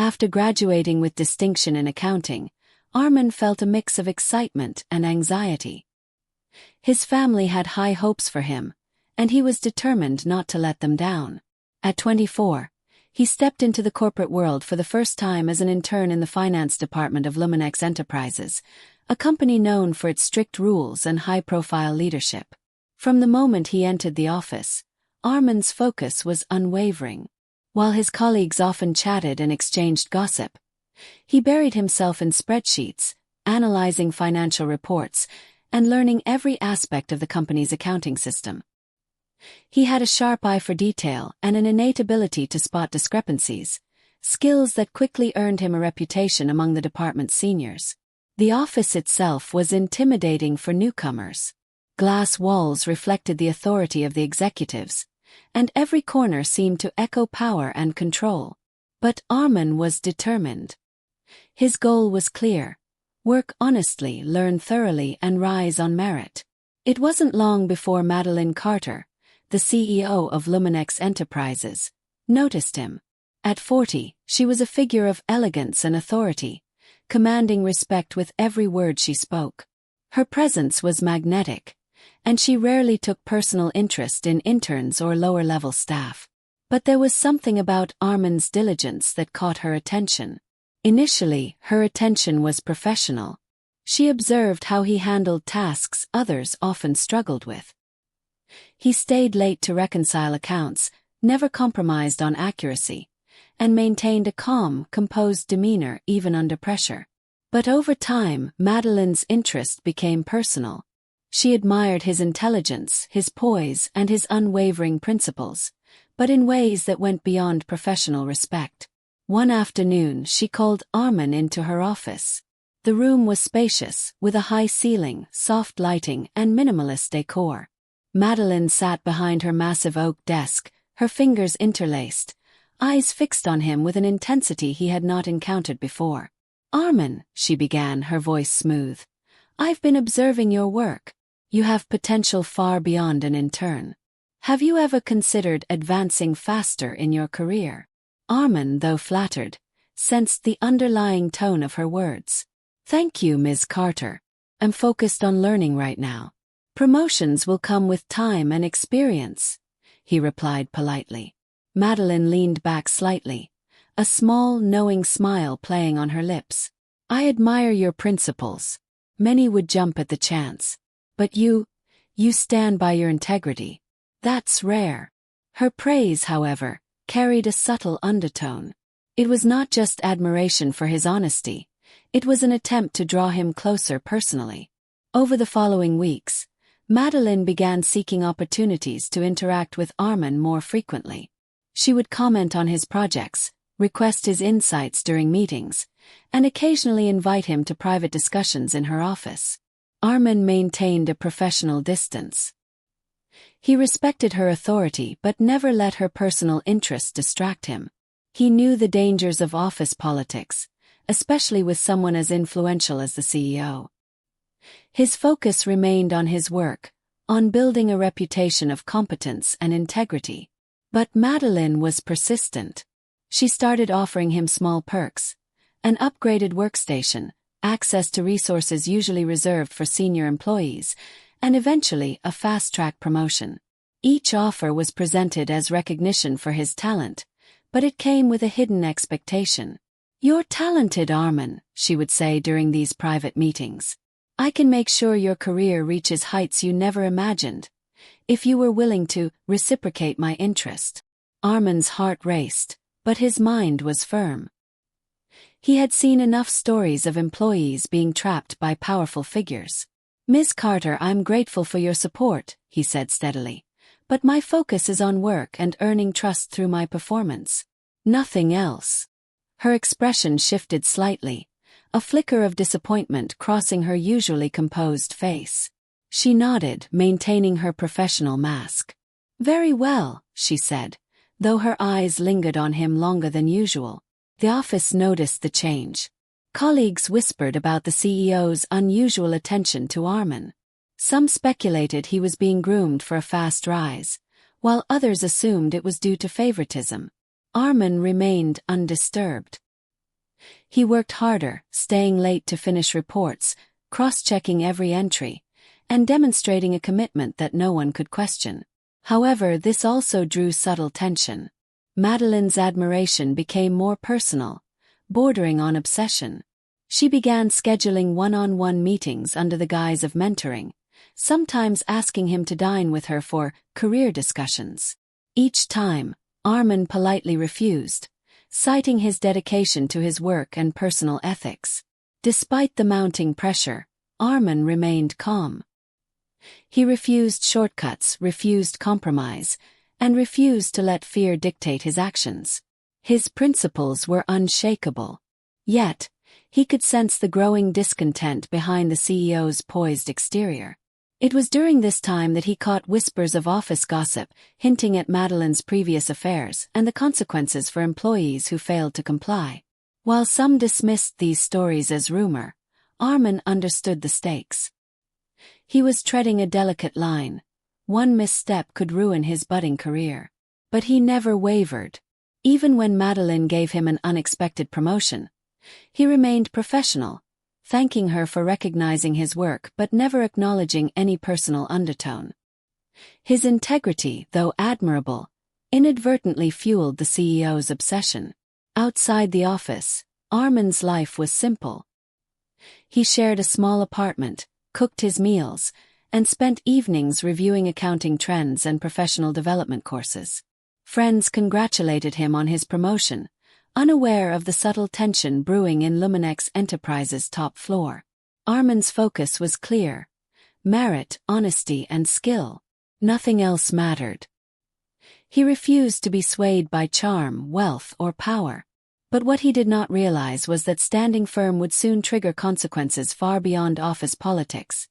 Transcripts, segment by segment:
After graduating with distinction in accounting, Armin felt a mix of excitement and anxiety. His family had high hopes for him, and he was determined not to let them down. At 24, he stepped into the corporate world for the first time as an intern in the finance department of Luminex Enterprises, a company known for its strict rules and high-profile leadership. From the moment he entered the office, Armin's focus was unwavering. While his colleagues often chatted and exchanged gossip, he buried himself in spreadsheets, analyzing financial reports, and learning every aspect of the company's accounting system. He had a sharp eye for detail and an innate ability to spot discrepancies, skills that quickly earned him a reputation among the department's seniors. The office itself was intimidating for newcomers. Glass walls reflected the authority of the executives, and every corner seemed to echo power and control. But Armin was determined. His goal was clear: work honestly, learn thoroughly, and rise on merit. It wasn't long before Madeline Carter, the CEO of Luminex Enterprises, noticed him. At 40, she was a figure of elegance and authority, commanding respect with every word she spoke. Her presence was magnetic, and she rarely took personal interest in interns or lower-level staff. But there was something about Armin's diligence that caught her attention. Initially, her attention was professional. She observed how he handled tasks others often struggled with. He stayed late to reconcile accounts, never compromised on accuracy, and maintained a calm, composed demeanor even under pressure. But over time, Madeline's interest became personal. She admired his intelligence, his poise, and his unwavering principles, but in ways that went beyond professional respect. One afternoon, she called Armin into her office. The room was spacious, with a high ceiling, soft lighting, and minimalist decor. Madeline sat behind her massive oak desk, her fingers interlaced, eyes fixed on him with an intensity he had not encountered before. "Armin," she began, her voice smooth, "I've been observing your work. You have potential far beyond an intern. Have you ever considered advancing faster in your career?" Armin, though flattered, sensed the underlying tone of her words. "Thank you, Ms. Carter. I'm focused on learning right now. Promotions will come with time and experience," he replied politely. Madeline leaned back slightly, a small, knowing smile playing on her lips. "I admire your principles. Many would jump at the chance. But you stand by your integrity. That's rare." Her praise, however, carried a subtle undertone. It was not just admiration for his honesty, it was an attempt to draw him closer personally. Over the following weeks, Madeline began seeking opportunities to interact with Armin more frequently. She would comment on his projects, request his insights during meetings, and occasionally invite him to private discussions in her office. Armin maintained a professional distance. He respected her authority but never let her personal interests distract him. He knew the dangers of office politics, especially with someone as influential as the CEO. His focus remained on his work, on building a reputation of competence and integrity. But Madeline was persistent. She started offering him small perks, an upgraded workstation, access to resources usually reserved for senior employees, and eventually a fast-track promotion. Each offer was presented as recognition for his talent, but it came with a hidden expectation. "You're talented, Armin," she would say during these private meetings. "I can make sure your career reaches heights you never imagined, if you were willing to reciprocate my interest." Armin's heart raced, but his mind was firm. He had seen enough stories of employees being trapped by powerful figures. "Ms. Carter, I'm grateful for your support," he said steadily, "but my focus is on work and earning trust through my performance. Nothing else." Her expression shifted slightly, a flicker of disappointment crossing her usually composed face. She nodded, maintaining her professional mask. "Very well," she said, though her eyes lingered on him longer than usual. The office noticed the change. Colleagues whispered about the CEO's unusual attention to Armin. Some speculated he was being groomed for a fast rise, while others assumed it was due to favoritism. Armin remained undisturbed. He worked harder, staying late to finish reports, cross-checking every entry, and demonstrating a commitment that no one could question. However, this also drew subtle tension. Madeline's admiration became more personal, bordering on obsession. She began scheduling one-on-one meetings under the guise of mentoring, sometimes asking him to dine with her for career discussions. Each time, Armin politely refused, citing his dedication to his work and personal ethics. Despite the mounting pressure, Armin remained calm. He refused shortcuts, refused compromise, and refused to let fear dictate his actions. His principles were unshakable. Yet, he could sense the growing discontent behind the CEO's poised exterior. It was during this time that he caught whispers of office gossip, hinting at Madeline's previous affairs and the consequences for employees who failed to comply. While some dismissed these stories as rumor, Armin understood the stakes. He was treading a delicate line. One misstep could ruin his budding career. But he never wavered. Even when Madeline gave him an unexpected promotion, he remained professional, thanking her for recognizing his work but never acknowledging any personal undertone. His integrity, though admirable, inadvertently fueled the CEO's obsession. Outside the office, Armin's life was simple. He shared a small apartment, cooked his meals, and spent evenings reviewing accounting trends and professional development courses. Friends congratulated him on his promotion, unaware of the subtle tension brewing in Luminex Enterprises' top floor. Armin's focus was clear: merit, honesty, and skill. Nothing else mattered. He refused to be swayed by charm, wealth, or power. But what he did not realize was that standing firm would soon trigger consequences far beyond office politics.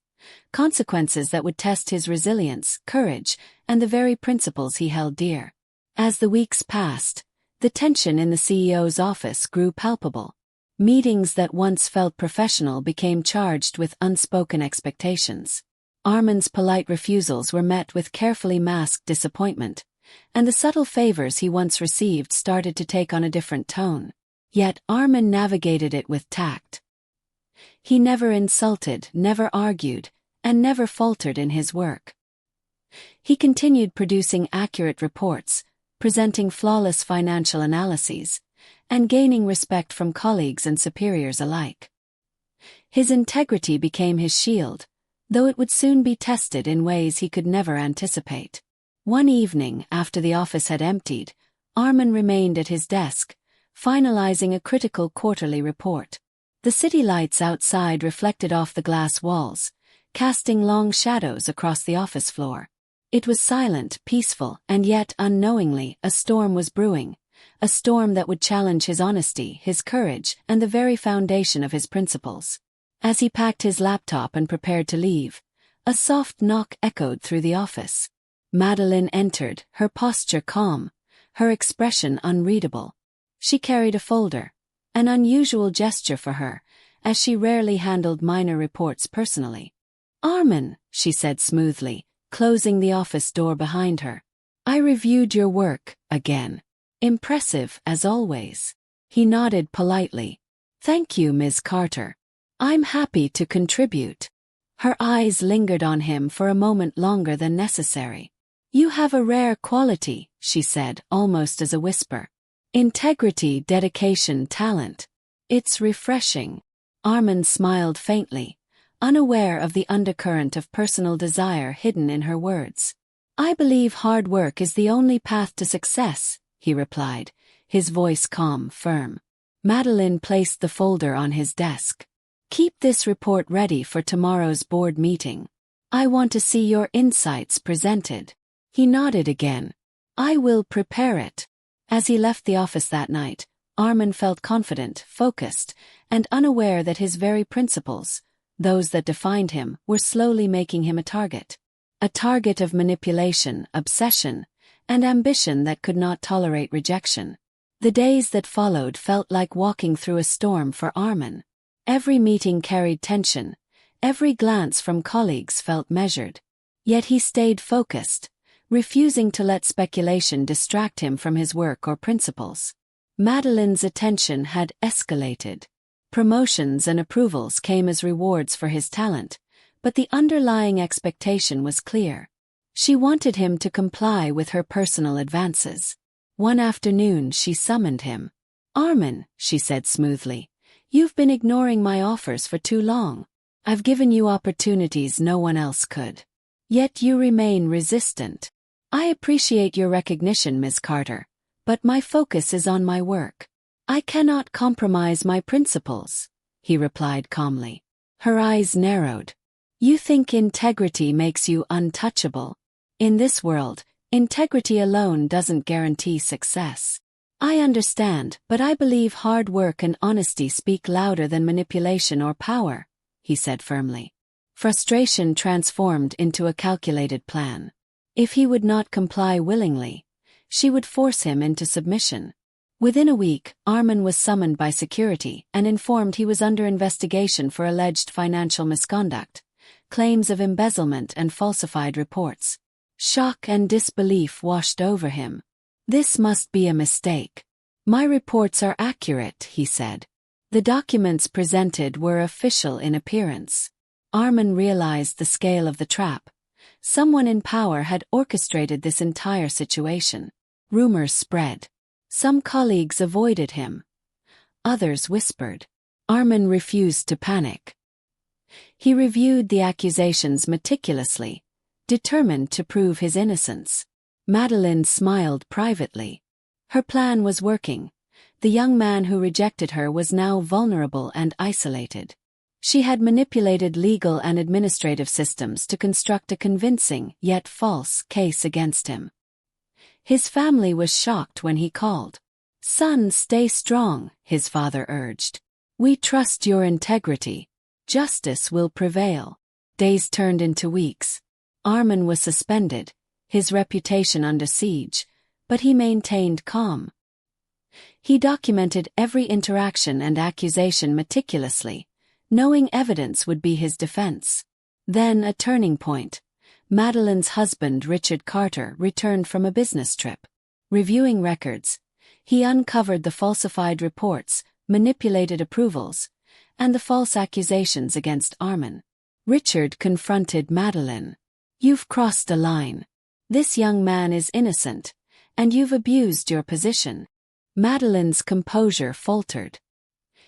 Consequences that would test his resilience, courage, and the very principles he held dear. As the weeks passed, the tension in the CEO's office grew palpable. Meetings that once felt professional became charged with unspoken expectations. Armin's polite refusals were met with carefully masked disappointment, and the subtle favors he once received started to take on a different tone. Yet Armin navigated it with tact. He never insulted, never argued, and never faltered in his work. He continued producing accurate reports, presenting flawless financial analyses, and gaining respect from colleagues and superiors alike. His integrity became his shield, though it would soon be tested in ways he could never anticipate. One evening, after the office had emptied, Armin remained at his desk, finalizing a critical quarterly report. The city lights outside reflected off the glass walls, casting long shadows across the office floor. It was silent, peaceful, and yet, unknowingly, a storm was brewing, a storm that would challenge his honesty, his courage, and the very foundation of his principles. As he packed his laptop and prepared to leave, a soft knock echoed through the office. Madeline entered, her posture calm, her expression unreadable. She carried a folder, an unusual gesture for her, as she rarely handled minor reports personally. "Armin," she said smoothly, closing the office door behind her. "I reviewed your work, again. Impressive, as always." He nodded politely. "Thank you, Ms. Carter. I'm happy to contribute." Her eyes lingered on him for a moment longer than necessary. "You have a rare quality," she said, almost as a whisper. "Integrity, dedication, talent. It's refreshing." Armin smiled faintly, unaware of the undercurrent of personal desire hidden in her words. "I believe hard work is the only path to success," he replied, his voice calm, firm. Madeline placed the folder on his desk. "Keep this report ready for tomorrow's board meeting. I want to see your insights presented." He nodded again. "I will prepare it." As he left the office that night, Armin felt confident, focused, and unaware that his very principles, those that defined him, were slowly making him a target. A target of manipulation, obsession, and ambition that could not tolerate rejection. The days that followed felt like walking through a storm for Armin. Every meeting carried tension, every glance from colleagues felt measured. Yet he stayed focused, refusing to let speculation distract him from his work or principles. Madeline's attention had escalated. Promotions and approvals came as rewards for his talent, but the underlying expectation was clear. She wanted him to comply with her personal advances. One afternoon she summoned him. "Armin," she said smoothly, "you've been ignoring my offers for too long. I've given you opportunities no one else could. Yet you remain resistant. I appreciate your recognition, Ms. Carter, but my focus is on my work. I cannot compromise my principles," he replied calmly. Her eyes narrowed. "You think integrity makes you untouchable? In this world, integrity alone doesn't guarantee success. I understand, but I believe hard work and honesty speak louder than manipulation or power," he said firmly. Frustration transformed into a calculated plan. If he would not comply willingly, she would force him into submission. Within a week, Armin was summoned by security and informed he was under investigation for alleged financial misconduct, claims of embezzlement and falsified reports. Shock and disbelief washed over him. "This must be a mistake. My reports are accurate," he said. The documents presented were official in appearance. Armin realized the scale of the trap. Someone in power had orchestrated this entire situation. Rumors spread. Some colleagues avoided him. Others whispered. Armin refused to panic. He reviewed the accusations meticulously, determined to prove his innocence. Madeline smiled privately. Her plan was working. The young man who rejected her was now vulnerable and isolated. She had manipulated legal and administrative systems to construct a convincing, yet false, case against him. His family was shocked when he called. "Son, stay strong," his father urged. "We trust your integrity. Justice will prevail." Days turned into weeks. Armin was suspended, his reputation under siege, but he maintained calm. He documented every interaction and accusation meticulously, knowing evidence would be his defense. Then a turning point. Madeline's husband, Richard Carter, returned from a business trip. Reviewing records, he uncovered the falsified reports, manipulated approvals, and the false accusations against Armin. Richard confronted Madeline. "You've crossed a line. This young man is innocent, and you've abused your position." Madeline's composure faltered.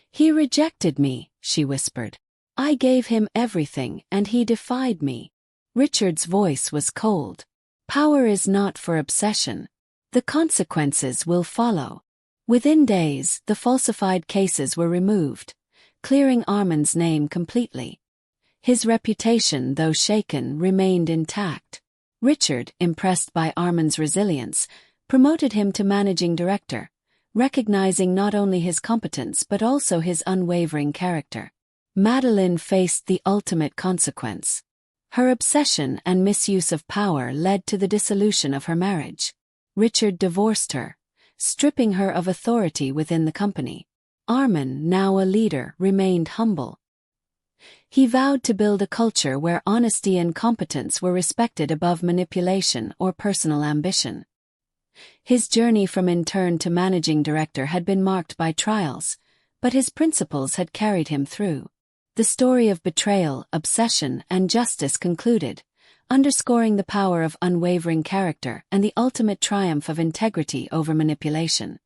"He rejected me," she whispered. "I gave him everything, and he defied me." Richard's voice was cold. "Power is not for obsession. The consequences will follow." Within days, the falsified cases were removed, clearing Armin's name completely. His reputation, though shaken, remained intact. Richard, impressed by Armin's resilience, promoted him to managing director, recognizing not only his competence but also his unwavering character. Madeline faced the ultimate consequence. Her obsession and misuse of power led to the dissolution of her marriage. Richard divorced her, stripping her of authority within the company. Armin, now a leader, remained humble. He vowed to build a culture where honesty and competence were respected above manipulation or personal ambition. His journey from intern to managing director had been marked by trials, but his principles had carried him through. The story of betrayal, obsession, and justice concluded, underscoring the power of unwavering character and the ultimate triumph of integrity over manipulation.